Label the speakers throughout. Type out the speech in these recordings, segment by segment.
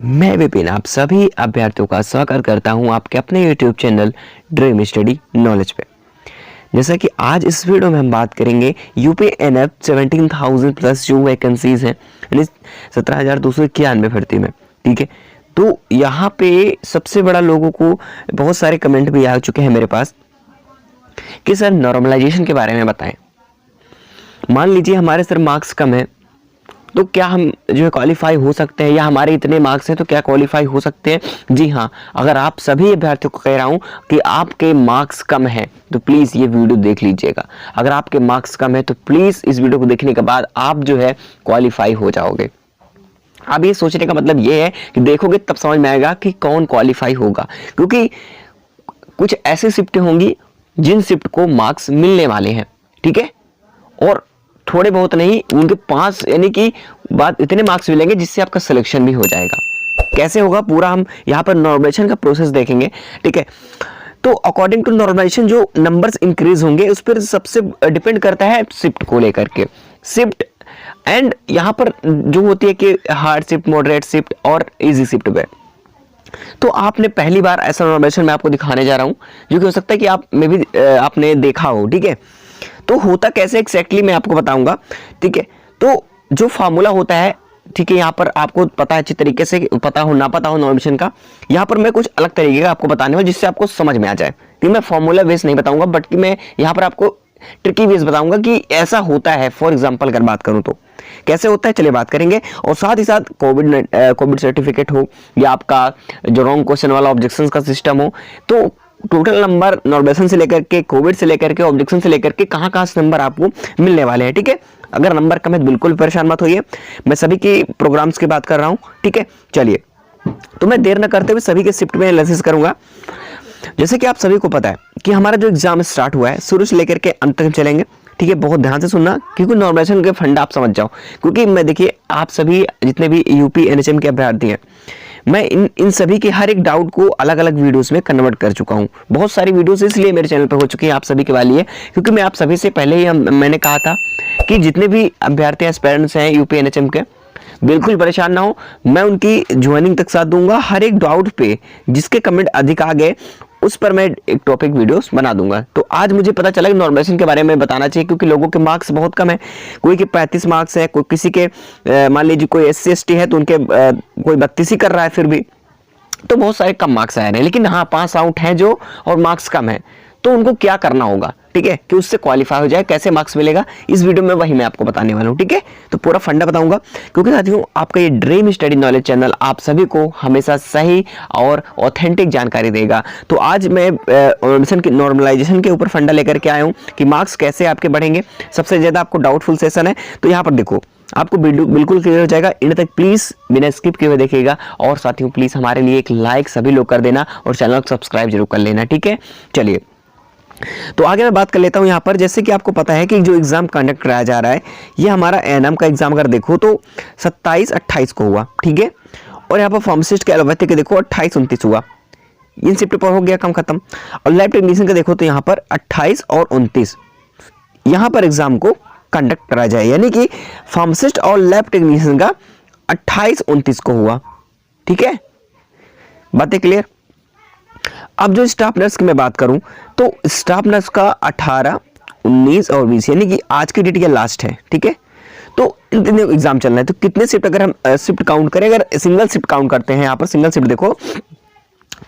Speaker 1: मैं विपिन आप सभी अभ्यर्थियों का स्वागत करता हूं आपके अपने YouTube channel dream study knowledge पे। जैसा कि आज इस वीडियो में हम बात करेंगे यूपीएनएफ 17,000 प्लस जो वैकेंसीज हैं, यानी 17,291 भर्ती में। ठीक है, तो यहाँ पे सबसे बड़ा लोगों को बहुत सारे कमेंट भी आ चुके हैं मेरे पास कि सर नॉर्मलाइजेशन के बारे में बताएं। मान लीजिए हमारे सर मार्क्स कम है तो क्या हम जो है क्वालिफाई हो सकते हैं, या हमारे इतने मार्क्स हैं तो क्या क्वालिफाई हो सकते हैं। जी हाँ, अगर आप सभी अभ्यर्थियों को कह रहा हूं कि आपके मार्क्स कम हैं तो प्लीज़ ये वीडियो देख लीजिएगा। अगर आपके मार्क्स कम है तो प्लीज़ इस वीडियो को देखने के बाद आप जो है क्वालिफाई हो जाओगे। अब ये सोचने का मतलब ये है कि देखोगे तब समझ में आएगा कि कौन क्वालिफाई होगा, क्योंकि कुछ ऐसी शिफ्टें होंगी जिन शिफ्ट को मार्क्स मिलने वाले हैं। ठीक है, और थोड़े बहुत नहीं, उनके पास यानी कि बात इतने मार्क्स मिलेंगे जिससे आपका सिलेक्शन भी हो जाएगा। कैसे होगा पूरा हम यहाँ पर नॉर्मलाइजेशन का प्रोसेस देखेंगे। ठीक है, तो अकॉर्डिंग टू नॉर्मलाइजेशन जो नंबर्स इंक्रीज होंगे उस पर सबसे डिपेंड करता है शिफ्ट को लेकर के। शिफ्ट एंड यहाँ पर जो होती है कि हार्ड शिफ्ट, मॉडरेट शिफ्ट और इजी शिफ्ट पे। तो आपने पहली बार ऐसा नॉर्मलाइजेशन मैं आपको दिखाने जा रहा हूँ जो कि हो सकता है कि आप में भी आपने देखा हो। ठीक है, तो होता कैसे एग्जैक्टली मैं आपको बताऊंगा। ठीक है, तो जो फार्मूला होता है, ठीक है, यहाँ पर आपको पता है अच्छी तरीके से, पता हो ना पता हो नॉर्मलाइजेशन का, यहाँ पर मैं कुछ अलग तरीके का आपको बताने वाला जिससे आपको समझ में आ जाए। ठीक, मैं फार्मूला बेस नहीं बताऊंगा बट मैं यहाँ पर आपको ट्रिकी वेज बताऊंगा कि ऐसा होता है। फॉर एग्जाम्पल अगर बात करूं तो कैसे होता है, चलिए बात करेंगे। और साथ ही साथ कोविड सर्टिफिकेट हो या आपका जो रॉन्ग क्वेश्चन वाला ऑब्जेक्शन का सिस्टम हो, तो टोटल नंबर नॉर्मलाइजेशन से लेकर के, कोविड से लेकर के, ऑब्जेक्शन से लेकर के कहाँ से नंबर आपको मिलने वाले हैं। ठीक है, अगर नंबर कम है तो बिल्कुल परेशान मत होइए, मैं सभी के प्रोग्राम्स की बात कर रहा हूँ। ठीक है, चलिए, तो मैं देर न करते हुए सभी के शिफ्ट में एनालिसिस करूंगा। जैसे कि आप सभी को पता है कि हमारा जो एग्जाम स्टार्ट हुआ है शुरू से लेकर के अंत तक चलेंगे। ठीक है, बहुत ध्यान से सुनना क्योंकि नॉर्मलाइजेशन के फंडा आप समझ जाओ। क्योंकि मैं देखिए आप सभी जितने भी यूपी एनएचएम के अभ्यर्थी हैं, मैं इन सभी के हर एक डाउट को अलग अलग वीडियोस में कन्वर्ट कर चुका हूं। बहुत सारी वीडियोस इसलिए मेरे चैनल पर हो चुकी है आप सभी के वाली है क्योंकि मैं आप सभी से पहले ही मैंने कहा था कि जितने भी अभ्यर्थी एस्पिरेंट्स हैं यूपी एनएचएम के, बिल्कुल परेशान ना हो, मैं उनकी ज्वाइनिंग तक साथ दूंगा। हर एक डाउट पे जिसके कमेंट अधिक आ गए उस पर मैं एक टॉपिक वीडियोस बना दूंगा। तो आज मुझे पता चला कि नॉर्मलाइजेशन के बारे में बताना चाहिए क्योंकि लोगों के मार्क्स बहुत कम है। कोई के 35 मार्क्स है, कोई किसी के मान लीजिए कोई SC ST है तो उनके कोई 32 ही कर रहा है, फिर भी तो बहुत सारे कम मार्क्स आए हैं। लेकिन हाँ, पास आउट हैं जो और मार्क्स कम है तो उनको क्या करना होगा, ठीक है, कि उससे क्वालिफाई हो जाए, कैसे मार्क्स मिलेगा, इस वीडियो में वही मैं आपको बताने वाला हूँ। ठीक है, तो पूरा फंडा बताऊंगा क्योंकि साथियों आपका ये ड्रीम स्टडी नॉलेज चैनल आप सभी को हमेशा सही और ऑथेंटिक जानकारी देगा। तो आज मैं नॉर्मलाइजेशन के ऊपर फंडा लेकर के आया हूँ कि मार्क्स कैसे आपके बढ़ेंगे। सबसे ज्यादा आपको डाउटफुल सेशन है तो यहाँ पर देखो आपको बिल्कुल क्लियर हो जाएगा। इन तक प्लीज बिना स्किप किए हुए देखिएगा। और साथियों प्लीज हमारे लिए एक लाइक सभी लोग कर देना और चैनल को सब्सक्राइब जरूर कर लेना। ठीक है, चलिए तो आगे मैं बात कर लेता हूं। यहाँ पर जैसे कि आपको पता है कि जो एग्जाम कंडक्ट कराया जा रहा है ये हमारा एएनएम का एग्जाम अगर देखो तो 27-28 को हुआ। ठीक है, और यहाँ पर फार्मासिस्ट के एलोपैथी के देखो 28-29 हुआ। इन शिफ्ट पर हो गया काम खत्म। और लैब टेक्नीशियन का देखो तो यहाँ पर 28 और 29 यहाँ पर एग्जाम को कंडक्ट कराया जाए, यानी कि फार्मासिस्ट और लैब टेक्नीशियन का 28-29 को हुआ। ठीक है, बातें क्लियर। अब जो स्टाफ नर्स की मैं बात करूं तो स्टाफ नर्स का 18, 19 और 20 यानी कि आज की डेट के लास्ट है। ठीक है, तो इन तीनों एग्जाम चलना है। तो कितने शिफ्ट अगर हम शिफ्ट काउंट करें, अगर सिंगल शिफ्ट काउंट करते हैं, यहाँ पर सिंगल शिफ्ट देखो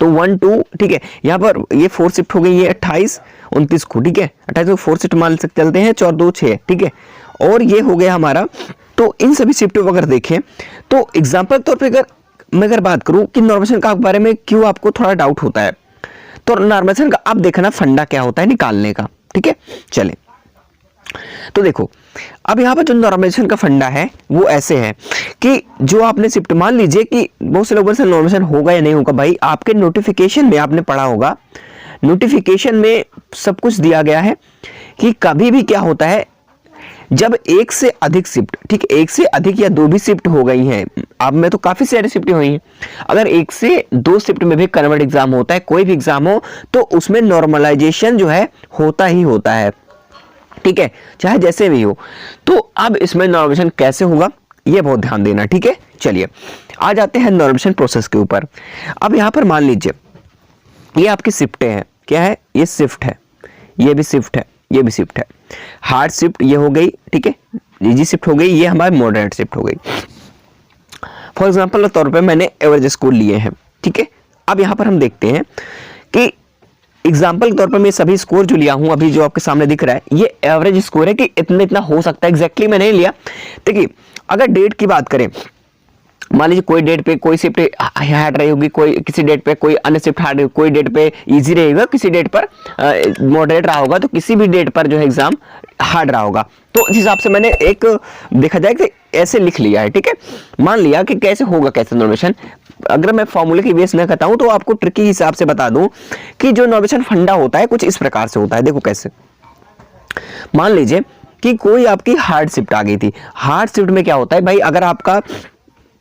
Speaker 1: तो 1 2, ठीक है, यहाँ पर ये 4 शिफ्ट हो गई है 28-29 को। ठीक है, 28 को 4 शिफ्ट मान सकते चलते हैं, 4 2 6। ठीक है, और ये हो गया हमारा। तो इन सभी शिफ्ट अगर देखें तो एग्जाम्पल तौर पर मैं अगर बात करूं कि नॉर्मलाइजेशन का बारे में क्यों आपको थोड़ा डाउट होता है, तो नॉर्मलाइजेशन का आप देखना फंडा क्या होता है निकालने का। ठीक है, चले तो देखो अब यहाँ पर जो नॉर्मलाइजेशन का फंडा है वो ऐसे है कि जो आपने शिफ्ट, मान लीजिए कि बहुत से लोगों से नॉर्मलाइजेशन होगा या नहीं होगा, भाई आपके नोटिफिकेशन में आपने पढ़ा होगा, नोटिफिकेशन में सब कुछ दिया गया है कि कभी भी क्या होता है जब एक से अधिक शिफ्ट, ठीक, एक से अधिक या 2 भी शिफ्ट हो गई हैं, अब में तो काफी सारी शिफ्टें हुई हैं, अगर 1 से 2 शिफ्ट में भी कन्वर्ट एग्जाम होता है, कोई भी एग्जाम हो, तो उसमें नॉर्मलाइजेशन जो है होता ही होता है। ठीक है, चाहे जैसे भी हो। तो अब इसमें नॉर्मलाइजेशन कैसे होगा ये बहुत ध्यान देना, ठीक है। चलिए आ जाते हैं नॉर्मलाइजेशन प्रोसेस के ऊपर। अब यहाँ पर मान लीजिए ये आपकी शिफ्टें हैं, क्या है, ये शिफ्ट है, ये भी शिफ्ट है, ये भी शिफ्ट है। हार्ड शिफ्ट ये हो गई, ठीक है, इजी शिफ्ट हो गई, ये हमारी मॉडरेट शिफ्ट हो गई। फॉर एग्जाम्पल तौर पे मैंने एवरेज स्कोर लिए हैं, ठीक है। अब यहाँ पर हम देखते हैं कि एग्जाम्पल के तौर पर मैं सभी स्कोर जो लिया हूं अभी जो आपके सामने दिख रहा है ये एवरेज स्कोर है कि इतना इतना हो सकता है, एग्जैक्टली मैंने नहीं लिया। देखिए अगर डेट की बात करें, मान लीजिए कोई डेट पे कोई शिफ्ट हार्ड रही होगी, कोई किसी डेट पे कोई अन्य शिफ्ट हार्ड, कोई डेट पे इजी रहेगा, किसी डेट पर मॉडरेट रहा होगा, तो किसी भी डेट पर जो है एग्जाम हार्ड रहा होगा। तो इस हिसाब से मैंने एक देखा जाए कि ऐसे लिख लिया है, ठीक है। मान लिया कि कैसे होगा, कैसे नॉर्मलाइजेशन। अगर मैं फॉर्मूले की बेस न करता हूं तो आपको ट्रिकी हिसाब से बता दूं कि जो नॉर्मलाइजेशन फंडा होता है कुछ इस प्रकार से होता है। देखो कैसे, मान लीजिए कि कोई आपकी हार्ड शिफ्ट आ गई थी। हार्ड शिफ्ट में क्या होता है भाई, अगर आपका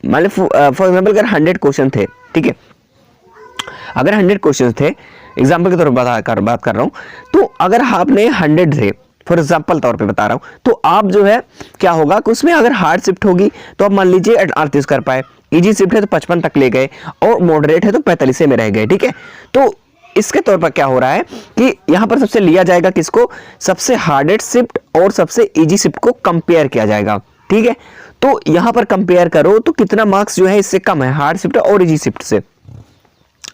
Speaker 1: मान लो फॉर एग्जाम्पल अगर 100 क्वेश्चन थे, ठीक है, अगर 100 क्वेश्चन थे, एग्जाम्पल के तौर पर बात कर रहा हूं, तो अगर आपने 100 थे, फॉर एग्जाम्पल तौर पे बता रहा हूं, तो आप जो है क्या होगा कि उसमें अगर हार्ड शिफ्ट होगी तो आप मान लीजिए 38 कर पाए, इजी शिफ्ट है तो 55 तक ले गए, और मॉडरेट है तो 45 में रह गए, ठीक है। तो इसके तौर पर क्या हो रहा है कि यहां पर सबसे लिया जाएगा किसको, सबसे हार्डेस्ट शिफ्ट और सबसे इजी शिफ्ट को कंपेयर किया जाएगा, ठीक है। तो यहां पर कंपेयर करो तो कितना मार्क्स जो है इससे कम है, हार्ड शिफ्ट और इजी शिफ्ट से।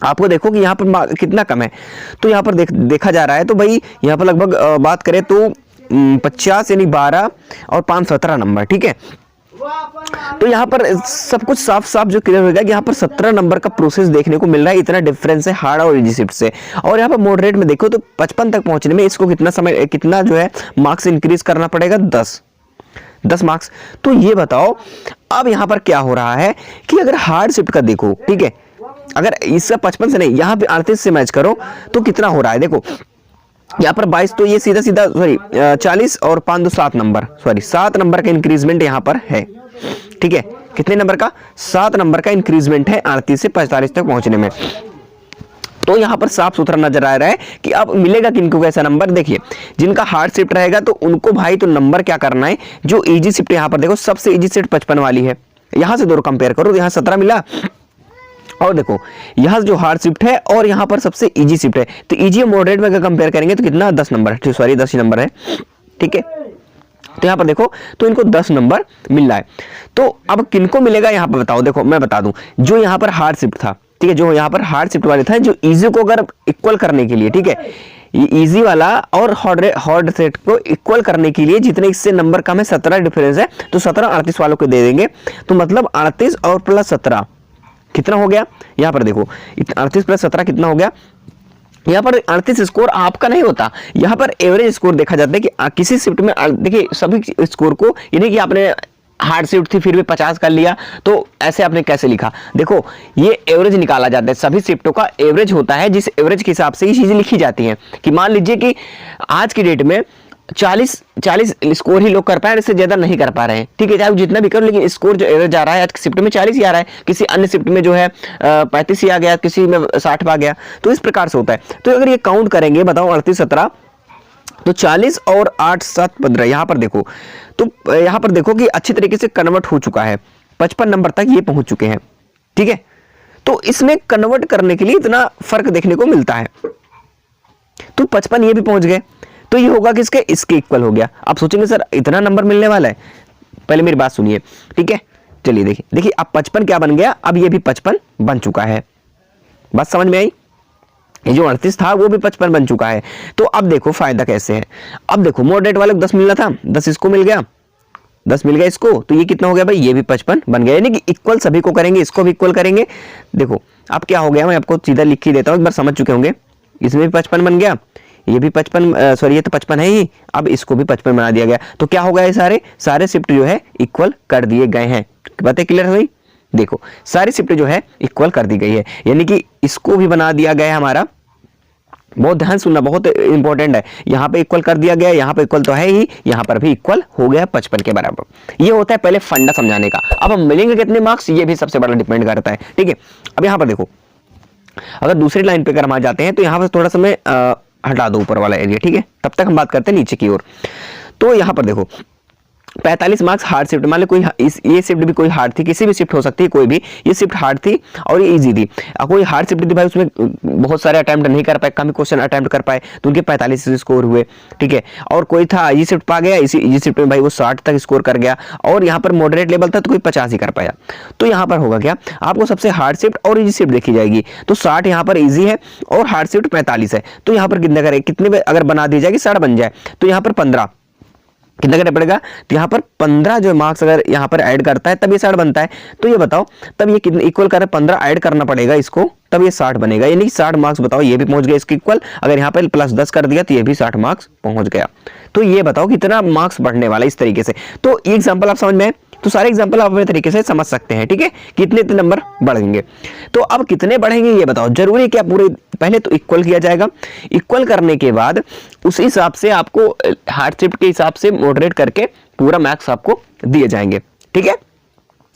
Speaker 1: आपको देखो कि यहाँ पर कितना कम है, तो यहाँ पर देखा जा रहा है, तो भाई यहाँ पर लगभग बात करें तो 50 यानी 12 और 5 17 नंबर, ठीक है। तो यहाँ पर सब कुछ साफ साफ जो क्लियर हो गया कि यहाँ पर 17 नंबर का प्रोसेस देखने को मिल रहा है, इतना डिफरेंस है हार्ड और इजी शिफ्ट से। और यहाँ पर मॉडरेट में देखो तो 55 तक पहुंचने में इसको कितना समय, कितना जो है मार्क्स इंक्रीज करना पड़ेगा, 10 मार्क्स। तो ये बताओ अब यहाँ पर क्या हो रहा है कि अगर हार्ड शिफ्ट का देखो, ठीक है, अगर इसका 55 से नहीं यहाँ पे 38 से मैच करो तो कितना हो रहा है, देखो यहाँ पर 22, तो ये सीधा सीधा 40 और 5 2 7 नंबर, 7 नंबर का इंक्रीजमेंट यहाँ पर है, ठीक है। कितने नंबर का, 7 नंबर का इंक्रीजमेंट है 38 से 45 तक पहुंचने में। तो यहाँ पर साफ सुथरा नजर आ रहा है कि अब मिलेगा किनको कैसा नंबर। देखिए जिनका हार्ड शिफ्ट रहेगा तो उनको भाई तो नंबर क्या करना है, जो इजी शिफ्ट यहाँ पर देखो सबसे इजी शिफ्ट 55 वाली है, यहां से दोनों कंपेयर करो, यहाँ 17 मिला, और देखो यहाँ जो हार्ड शिफ्ट है और यहाँ पर सबसे इजी शिफ्ट है, तो इजी और मॉडरेट में अगर कंपेयर करेंगे तो कितना 10 नंबर, 10 ही नंबर है, ठीक है। तो यहाँ पर देखो तो इनको 10 नंबर मिल रहा है। तो अब किनको मिलेगा यहाँ पर बताओ, देखो मैं बता दूं, जो यहाँ पर हार्ड शिफ्ट था, ठीक है, जो यहाँ पर हार्ड शिफ्ट वाले था, जो इजी को अगर इक्वल करने के लिए, ठीक है, इजी वाला और हार्ड सेट को इक्वल करने के लिए जितने इससे नंबर कम है, 17 डिफरेंस है, तो 17 38 वालों को दे देंगे, तो मतलब 38 और प्लस 17 कितना हो गया, यहाँ पर देखो 38 प्लस 17 कितना हो गया। यहाँ पर 38 स्कोर आपका नहीं होता, यहाँ पर एवरेज स्कोर देखा जाता है कि किसी शिफ्ट में, देखिए सभी स्कोर को, यानी कि आपने हार्ड शिफ्ट थी फिर भी 50 कर लिया, तो ऐसे आपने कैसे लिखा, देखो ये एवरेज निकाला जाता है, सभी शिफ्टों का एवरेज होता है, जिस एवरेज के हिसाब से ये चीजें लिखी जाती हैं। कि मान लीजिए कि आज की डेट में 40 स्कोर ही लोग कर पाए, इससे ज्यादा नहीं कर पा रहे हैं, ठीक है, चाहे जितना भी करो, लेकिन स्कोर जो एवरेज आ रहा है आज की शिफ्ट में 40 ही आ रहा है, किसी अन्य शिफ्ट में जो है 35 ही आ गया, किसी में 60 आ गया, तो इस प्रकार से होता है। तो अगर ये काउंट करेंगे, बताओ 38 17 तो 40 और 8 7 15, यहाँ पर देखो तो यहाँ पर देखो कि अच्छी तरीके से कन्वर्ट हो चुका है, 55 नंबर तक ये पहुंच चुके हैं, ठीक है। तो इसमें कन्वर्ट करने के लिए इतना फर्क देखने को मिलता है, तो 55 ये भी पहुंच गए, तो ये होगा किसके, इसके इक्वल हो गया। आप सोचेंगे सर इतना नंबर मिलने वाला है, पहले मेरी बात सुनिए, ठीक है। चलिए देखिए अब 55 क्या बन गया, अब ये भी 55 बन चुका है, बात समझ में आई। ये जो 38 था वो भी 55 बन चुका है। तो अब देखो फायदा कैसे है, अब देखो मॉडरेट वाले को 10 मिलना था, 10 इसको मिल गया, 10 मिल गया इसको, तो ये कितना हो गया भाई, ये भी 55 बन गया, यानी कि इक्वल सभी को करेंगे, इसको भी इक्वल करेंगे। देखो अब क्या हो गया, मैं आपको सीधा लिख ही देता हूं, एक बार समझ चुके होंगे। इसमें भी 55 बन गया, ये भी 55, ये तो 55 है ही, अब इसको भी 55 बना दिया गया। तो क्या हो गया, सारे शिफ्ट जो है इक्वल कर दिए गए हैं। बातें क्लियर हुई, देखो सारी शिफ्ट जो है इक्वल कर दी गई है, यानी कि इसको भी बना दिया गया है हमारा, बहुत ध्यान सुनना, बहुत इंपॉर्टेंट है। यहाँ पे इक्वल कर दिया गया, यहाँ पे इक्वल तो है ही, यहाँ पर भी इक्वल हो गया 55 के बराबर। ये होता है पहले फंडा समझाने का। अब हम मिलेंगे कितने मार्क्स, ये भी सबसे बड़ा डिपेंड करता है, ठीक है। अब यहाँ पर देखो, अगर दूसरी लाइन पे अगर हम आ जाते हैं तो यहाँ पर थोड़ा सा मैं हटा दो ऊपर वाला एरिया, ठीक है, तब तक हम बात करते हैं नीचे की ओर। तो यहाँ पर देखो 45 मार्क्स हार्ड शिफ्ट, मान लो कोई ये शिफ्ट भी कोई हार्ड थी, किसी भी शिफ्ट हो सकती है कोई भी, ये शिफ्ट हार्ड थी और ये इजी थी। कोई हार्ड शिफ्ट थी भाई, उसमें बहुत सारे अटेम्प्ट नहीं कर पाए, कम क्वेश्चन अटेम्प्ट कर पाए, तो उनके 45 स्कोर हुए, ठीक है। और कोई था ये शिफ्ट पा गया, इसी शिफ्ट में भाई वो 60 तक स्कोर कर गया, और यहाँ पर मॉडरेट लेवल था तो कोई 50 ही कर पाया। तो यहाँ पर होगा क्या, आपको सबसे हार्ड शिफ्ट और इजी शिफ्ट देखी जाएगी। तो 60 यहाँ पर इजी है और हार्ड शिफ्ट 45 है, तो यहाँ पर कितने करें, कितने अगर बना दी जाएगी 60 बन जाए, तो यहाँ पर 15 कितना करना पड़ेगा, तो यहाँ पर 15 जो मार्क्स अगर यहाँ पर ऐड करता है तब ये 60 बनता है। तो ये बताओ तब ये कितने इक्वल कर 15 ऐड करना पड़ेगा इसको, तब ये 60 बनेगा, यानी 60 मार्क्स बताओ ये भी पहुंच गया इसके इक्वल। अगर यहाँ पर प्लस 10 कर दिया तो ये भी 60 मार्क्स पहुंच गया। तो ये बताओ कितना मार्क्स बढ़ने वाला इस तरीके से। तो ये एग्जाम्पल आप समझ में, तो सारे एग्जाम्पल आप अपने तरीके से समझ सकते हैं, ठीक है, कितने नंबर बढ़ेंगे। तो अब कितने बढ़ेंगे ये बताओ, जरूरी क्या पूरे पहले तो इक्वल किया जाएगा, इक्वल करने के बाद उस हिसाब से आपको हार्ड शिफ्ट के हिसाब से मॉडरेट करके पूरा मार्क्स आपको दिए जाएंगे, ठीक है।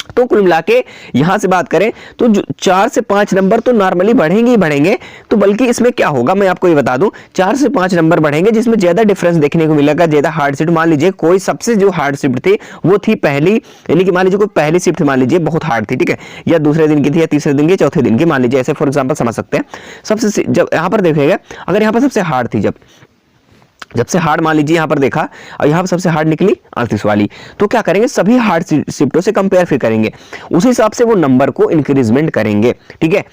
Speaker 1: तो कुल मिला के यहां से बात करें तो 4 से 5 नंबर तो नॉर्मली बढ़ेंगे ही बढ़ेंगे। तो बल्कि इसमें क्या होगा मैं आपको ये बता दूं, 4 से 5 नंबर बढ़ेंगे जिसमें ज्यादा डिफरेंस देखने को मिलेगा, ज्यादा हार्ड शिफ्ट। मान लीजिए कोई सबसे जो हार्ड शिफ्ट थी वो थी पहली, यानी कि मान लीजिए कोई पहली शिफ्ट मान लीजिए बहुत हार्ड थी, ठीक है, या दूसरे दिन की थी या तीसरे दिन की चौथे दिन की, मान लीजिए ऐसे फॉर एग्जाम्पल समझ सकते हैं। सबसे जब यहाँ पर देखेगा अगर यहाँ पर सबसे हार्ड थी, जब से हार्ड मान लीजिए यहाँ पर देखा और यहाँ पर सबसे हार्ड निकली 38 वाली, तो क्या करेंगे सभी हार्ड शिफ्टों से कंपेयर फिर करेंगे, उस हिसाब से वो नंबर को इंक्रीजमेंट करेंगे, ठीक है।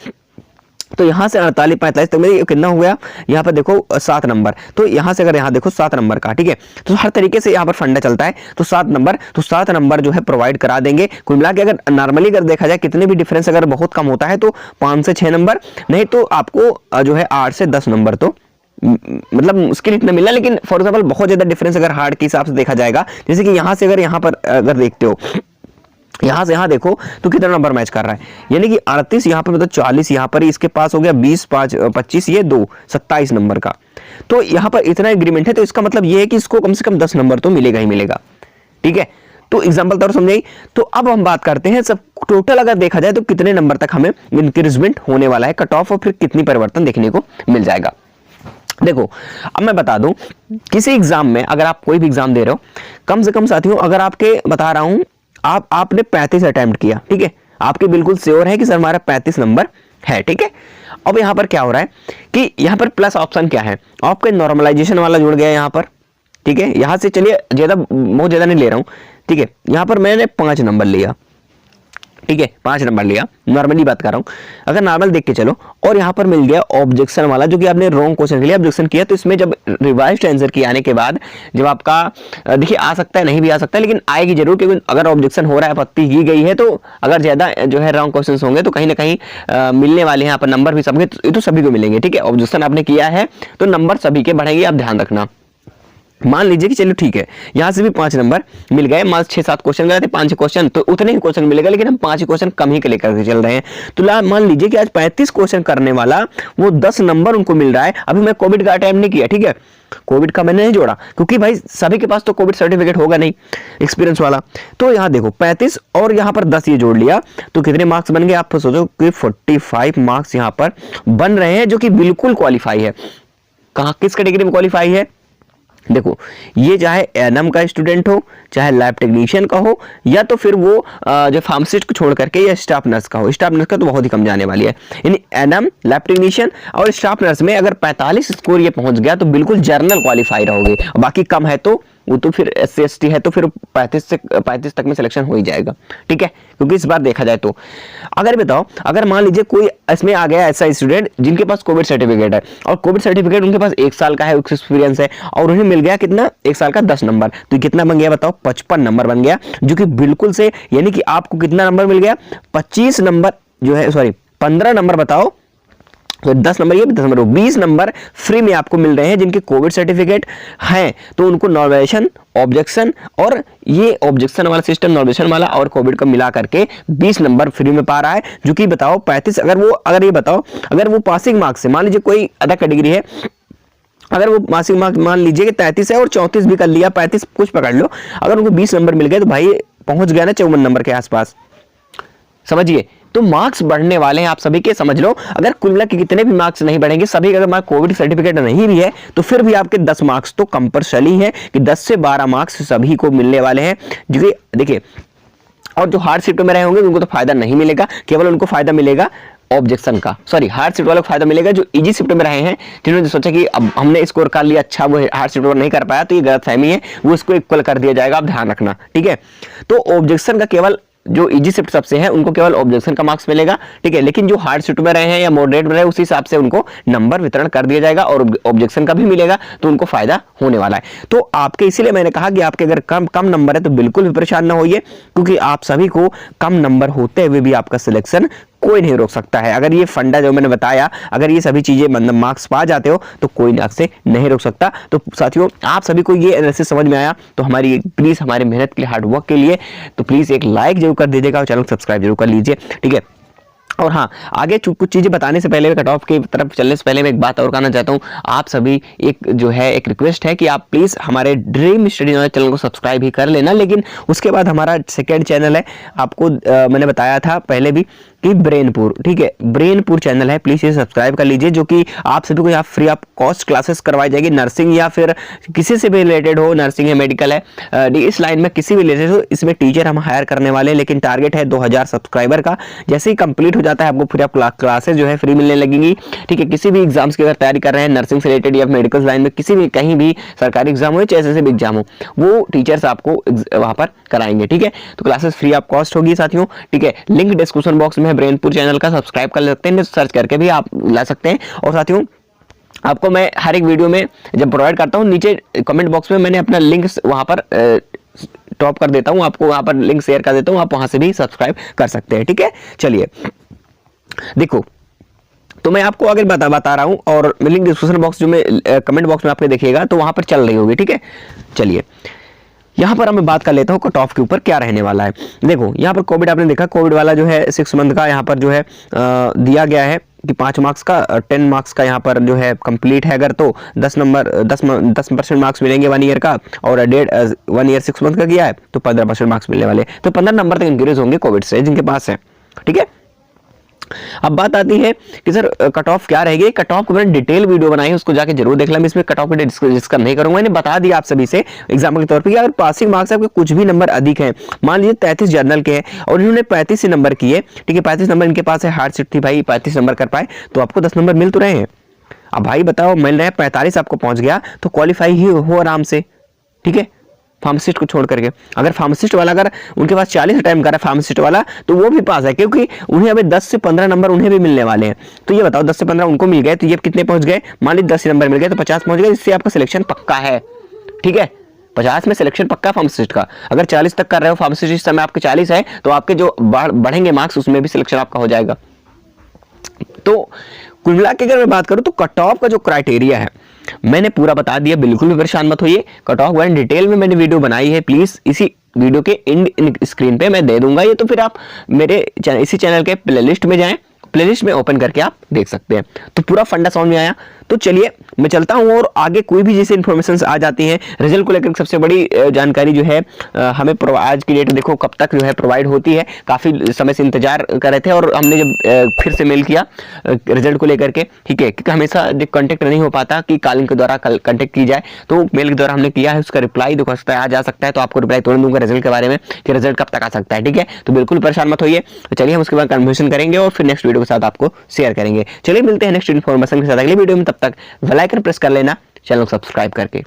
Speaker 1: तो यहाँ से 48 45 तक में कितना हो गया, यहाँ पर देखो 7 नंबर, तो यहाँ से अगर यहाँ देखो 7 नंबर का, ठीक है। तो हर तरीके से यहाँ पर फंडा चलता है, तो 7 नंबर जो है प्रोवाइड करा देंगे। कुल मिला के अगर नॉर्मली अगर देखा जाए कितने भी डिफरेंस अगर बहुत कम होता है तो 5 से 6 नंबर, नहीं तो आपको जो है 8 से 10 नंबर तो मतलब मुश्किल इतना मिलना। लेकिन फॉर एग्जांपल बहुत ज्यादा डिफरेंस अगर हार्ड के हिसाब से देखा जाएगा, जैसे कि यहाँ से अगर यहाँ पर अगर देखते हो यहाँ से यहाँ देखो तो कितना नंबर मैच कर रहा है, यानी कि 38 यहाँ पर मतलब 40 यहाँ पर इसके पास हो गया, 20 5 25 ये 2 27 नंबर का। तो यहाँ पर इतना एग्रीमेंट है, तो इसका मतलब ये है कि इसको कम से कम 10 नंबर तो मिलेगा ही मिलेगा, ठीक है। तो एग्जाम्पल तौर समझाई। तो अब हम बात करते हैं सब टोटल अगर देखा जाए तो कितने नंबर तक हमें इंक्रीजमेंट होने वाला है कट ऑफ, और फिर कितनी परिवर्तन देखने को मिल जाएगा। देखो अब मैं बता दूं, किसी एग्जाम में अगर आप कोई भी एग्जाम दे रहे हो, कम से कम साथियों अगर आपके बता रहा हूं आपने 35 अटेम्प्ट किया, ठीक है, आपके बिल्कुल श्योर है कि सर हमारा 35 नंबर है, ठीक है। अब यहां पर क्या हो रहा है कि यहां पर प्लस ऑप्शन क्या है, आपके नॉर्मलाइजेशन वाला जुड़ गया यहां पर, ठीक है। यहां से चलिए बहुत ज्यादा नहीं ले रहा हूं, ठीक है। यहां पर मैंने 5 नंबर लिया, ठीक है, 5 नंबर लिया, नॉर्मली बात कर रहा हूं, अगर नॉर्मल देख के चलो, और यहां पर मिल गया ऑब्जेक्शन वाला, जो कि आपने रॉन्ग क्वेश्चन के लिए ऑब्जेक्शन किया। तो इसमें जब रिवाइज्ड आंसर की आने के बाद जब आपका देखिए आ सकता है नहीं भी आ सकता है, लेकिन आएगी जरूर, क्योंकि अगर ऑब्जेक्शन हो रहा है आपत्ति की गई है, तो अगर ज्यादा जो है रॉन्ग क्वेश्चन होंगे तो कहीं ना कहीं मिलने वाले हैं यहाँ पर नंबर भी सबके, ये तो सभी को मिलेंगे, ठीक है। ऑब्जेक्शन आपने किया है तो नंबर सभी के बढ़ेंगे, आप ध्यान रखना। मान लीजिए कि चलो ठीक है, यहां से भी 5 नंबर मिल गए, मान 6-7 क्वेश्चन गए थे, 5 क्वेश्चन तो उतने ही क्वेश्चन मिलेगा, लेकिन हम 5 क्वेश्चन कम ही के लेकर के चल रहे हैं। तो मान लीजिए कि आज 35 क्वेश्चन करने वाला वो 10 नंबर उनको मिल रहा है। अभी मैं कोविड का अटेम्प्ट नहीं किया, ठीक है, कोविड का मैंने नहीं जोड़ा, क्योंकि भाई सभी के पास तो कोविड सर्टिफिकेट होगा नहीं एक्सपीरियंस वाला। तो यहाँ देखो 35 और यहाँ पर 10 ये जोड़ लिया, तो कितने मार्क्स बन गए, आप तो सोचो कि 45 मार्क्स यहाँ पर बन रहे हैं, जो कि बिल्कुल क्वालिफाई है। कहाँ किस कैटेगरी में क्वालिफाई है, देखो ये चाहे एनएम का स्टूडेंट हो, चाहे लैब टेक्नीशियन का हो, या तो फिर वो जो फार्मासिस्ट को छोड़ करके या स्टाफ नर्स का हो। स्टाफ नर्स का तो बहुत ही कम जाने वाली है, यानी एनएम, लैब टेक्नीशियन और स्टाफ नर्स में अगर 45 स्कोर ये पहुंच गया तो बिल्कुल जर्नल क्वालिफाई रहोगे। बाकी कम है तो वो तो फिर SC ST है तो फिर 35 तक में सिलेक्शन हो ही जाएगा, ठीक है। क्योंकि इस बार देखा जाए तो अगर बताओ, अगर मान लीजिए कोई इसमें आ गया ऐसा स्टूडेंट जिनके पास कोविड सर्टिफिकेट है, और कोविड सर्टिफिकेट उनके पास 1 साल का है एक्सपीरियंस है, और उन्हें मिल गया कितना 1 साल का 10 नंबर, तो कितना बन गया बताओ, 55 नंबर बन गया, जो कि बिल्कुल से, यानी कि आपको कितना नंबर मिल गया, 25 नंबर जो है, सॉरी 15 नंबर बताओ, तो 10 नंबर ये 10 नंबर 20 नंबर फ्री में आपको मिल रहे हैं जिनके कोविड सर्टिफिकेट हैं। तो उनको नॉर्मलाइजेशन, ऑब्जेक्शन और ये ऑब्जेक्शन वाला सिस्टम, नॉर्मलाइजेशन वाला और कोविड का मिला करके 20 नंबर फ्री में पा रहा है, जो कि बताओ 35, अगर ये बताओ अगर वो पासिंग मार्क्स से, मान लीजिए कोई अदर कैटेगरी है, अगर वो पासिंग मार्क्स मान लीजिए कि 33 है और 34 भी कर लिया, 35 कुछ पकड़ लो, अगर उनको 20 नंबर मिल गए तो भाई पहुंच गया ना 54 नंबर के आसपास, समझिए। तो मार्क्स बढ़ने वाले हैं आप सभी के, समझ लो। अगर कुल मिला के कितने भी मार्क्स नहीं बढ़ेंगे, सभी अगर हमारा कोविड सर्टिफिकेट नहीं भी है तो फिर भी आपके 10 मार्क्स तो कंपल्सरी है कि 10 से 12 मार्क्स सभी को मिलने वाले हैं। जो देखिए, और जो हार्ड शिफ्ट में रहे होंगे उनको तो फायदा नहीं मिलेगा, केवल उनको फायदा मिलेगा ऑब्जेक्शन का, सॉरी हार्ड शिफ्ट वालों को फायदा मिलेगा जो इजी शिफ्ट में रहे हैं, जिन्होंने सोचा कि अब हमने स्कोर कर लिया, अच्छा वो हार्ड शिफ्ट नहीं कर पाया, तो ये गलतफहमी है, वो इसको इक्वल कर दिया जाएगा, आप ध्यान रखना, ठीक है। तो ऑब्जेक्शन का केवल जो इजी शिफ्ट सबसे है उनको केवल ऑब्जेक्शन का मार्क्स मिलेगा, ठीक है। लेकिन जो हार्ड शिफ्ट में रहे हैं या मॉडरेट में रहे उस हिसाब से उनको नंबर वितरण कर दिया जाएगा और ऑब्जेक्शन का भी मिलेगा, तो उनको फायदा होने वाला है। तो आपके, इसीलिए मैंने कहा कि आपके अगर कम नंबर है तो बिल्कुल भी परेशान ना होइए, क्योंकि आप सभी को कम नंबर होते हुए भी आपका सिलेक्शन कोई नहीं रोक सकता है। अगर ये फंडा जो मैंने बताया, अगर ये सभी चीजें मतलब मार्क्स पा जाते हो तो कोई आपसे नहीं रोक सकता। तो साथियों, आप सभी को ये एनालिसिस समझ में आया तो हमारी प्लीज, हमारे मेहनत के लिए, हार्ड वर्क के लिए तो प्लीज एक लाइक जरूर कर दीजिएगा और चैनल सब्सक्राइब जरूर कर लीजिए, ठीक है। और हाँ, आगे कुछ चीजें बताने से पहले, कट ऑफ की तरफ चलने से पहले मैं एक बात और कहना चाहता हूँ। आप सभी, एक जो है एक रिक्वेस्ट है कि आप प्लीज हमारे ड्रीम स्टडी नॉलेज चैनल को सब्सक्राइब ही कर लेना, लेकिन उसके बाद हमारा सेकंड चैनल है, आपको मैंने बताया था पहले भी कि ब्रेनपुर, ठीक है, ब्रेनपुर चैनल है, प्लीज ये सब्सक्राइब कर लीजिए, जो कि आप सभी को यहाँ फ्री ऑफ कॉस्ट क्लासेस करवाई जाएगी, नर्सिंग या फिर किसी से भी रिलेटेड हो, नर्सिंग है, मेडिकल है, इस लाइन में किसी भी रिलेटेड हो, इसमें टीचर हम हायर करने वाले हैं, लेकिन टारगेट है 2000 सब्सक्राइबर का। जैसे ही कंप्लीट हो जाता है आपको फ्री ऑफ क्लासेस जो है फ्री मिलने लगेंगी, ठीक है। किसी भी एग्जाम्स की अगर तैयारी कर रहे हैं, नर्सिंग से रिलेटेड या मेडिकल लाइन में, किसी भी कहीं भी सरकारी एग्जाम हो चाहे ऐसे भी एग्जाम हो, वो टीचर्स आपको वहां पर कराएंगे, ठीक है। तो क्लासेस फ्री ऑफ कॉस्ट होगी साथियों, ठीक है। लिंक डिस्क्रिप्शन बॉक्स में है, ब्रेनपुर चैनल का सब्सक्राइब कर सकते हैं, सर्च करके भी आप ला सकते हैं। और साथियों, आपको मैं हर एक वीडियो में जब प्रोवाइड करता हूं, नीचे कमेंट बॉक्स में मैंने अपना लिंक वहां पर टॉप कर देता हूं, आपको वहां पर लिंक शेयर कर देता हूं, आप वहां से भी सब्सक्राइब कर सकते हैं, ठीक है। चलिए देखो, तो मैं आपको आगे बता रहा हूं, और लिंक डिस्क्रिप्शन बॉक्स जो मैं कमेंट बॉक्स में आपने देखिएगा तो वहां पर चल रही होगी, ठीक है। चलिए यहाँ पर मैं बात कर लेता हूँ कट ऑफ के ऊपर क्या रहने वाला है। देखो यहाँ पर कोविड आपने देखा, कोविड वाला जो है 6 मंथ का यहाँ पर जो है दिया गया है कि 5 मार्क्स का 10 मार्क्स का यहाँ पर जो है कंप्लीट है अगर तो 10% मार्क्स मिलेंगे 1 ईयर का, और 1 ईयर 6 मंथ का किया है तो 15% मार्क्स मिलने वाले, तो 15 नंबर तक इंक्रीज होंगे कोविड से जिनके पास है, ठीक है। अब बात आती है कि सर कट ऑफ क्या रहेगी। कट ऑफ को मैंने डिटेल वीडियो बनाई है, उसको जाके जरूर देख लें। मैं इसमें कट ऑफ पे डिस्कस नहीं करूंगा, मैंने बता दिया आप सभी से एग्जाम्पल के तौर पे कि अगर पासिंग मार्क्स आपके कुछ भी नंबर अधिक है, मान लीजिए 33 जनरल के हैं और इन्होंने 35 ही नंबर किए, ठीक है, 35 नंबर इनके पास है, हार्ड सीट थी भाई, 35 नंबर कर पाए तो आपको 10 नंबर मिल तो रहे हैं। अब भाई बताओ, मिल रहे हैं 45 आपको पहुंच गया तो क्वालिफाई ही हो आराम से, ठीक है, फार्मासिस्ट को छोड़ करके। अगर फार्मासिस्ट वाला अगर उनके पास 40 अटेम्प्ट करा फार्मासिस्ट वाला तो वो भी पास है, क्योंकि उन्हें अभी 10 से 15 नंबर उन्हें भी मिलने वाले हैं। तो ये बताओ 10 से 15 उनको मिल गए तो ये कितने पहुंच गए, मान लीजिए 10 नंबर मिल गए तो 50 पहुंच गए, इससे आपका सिलेक्शन पक्का है, ठीक है। 50 में सिलेक्शन पक्का फार्मासिस्ट का। अगर 40 तक कर रहे हो फार्मासिस्ट, इस समय आपके 40 है तो आपके जो बढ़ेंगे मार्क्स उसमें भी सिलेक्शन आपका हो जाएगा। तो कुल मिला के अगर मैं बात करूं तो कट ऑफ का जो क्राइटेरिया है मैंने पूरा बता दिया, बिल्कुल भी परेशान मत होइए। कट ऑफ वन डिटेल में मैंने वीडियो बनाई है, प्लीज इसी वीडियो के इन स्क्रीन पे मैं दे दूंगा ये, तो फिर आप मेरे इसी चैनल के प्लेलिस्ट में जाएं, प्लेलिस्ट में ओपन करके आप देख सकते हैं। तो पूरा फंडा समझ में आया। तो चलिए मैं चलता हूं और आगे कोई भी जैसे इन्फॉर्मेशन आ जाती हैं रिजल्ट को लेकर सबसे बड़ी जानकारी जो है हमें आज की डेट देखो कब तक जो है प्रोवाइड होती है। काफी समय से इंतजार कर रहे थे और हमने जब फिर से मेल किया रिजल्ट को लेकर के, ठीक है, क्योंकि हमेशा कांटेक्ट नहीं हो पाता कि कॉलिंग के द्वारा कांटेक्ट की जाए, तो मेल के द्वारा हमने किया है, उसका रिप्लाई देखो सकता है आ जा सकता है, तो आपको रिप्लाई तुरंत दूंगा रिजल्ट के बारे में कि रिजल्ट कब तक आ सकता है, ठीक है। तो बिल्कुल परेशान मत होइए। चलिए हम उसके बाद कन्वर्सेशन करेंगे और फिर नेक्स्ट वीडियो के साथ आपको शेयर करेंगे। चलिए मिलते हैं नेक्स्ट इन्फॉर्मेशन के साथ अगले वीडियो में, तब तक बेल आइकन प्रेस कर लेना, चैनल को सब्सक्राइब करके।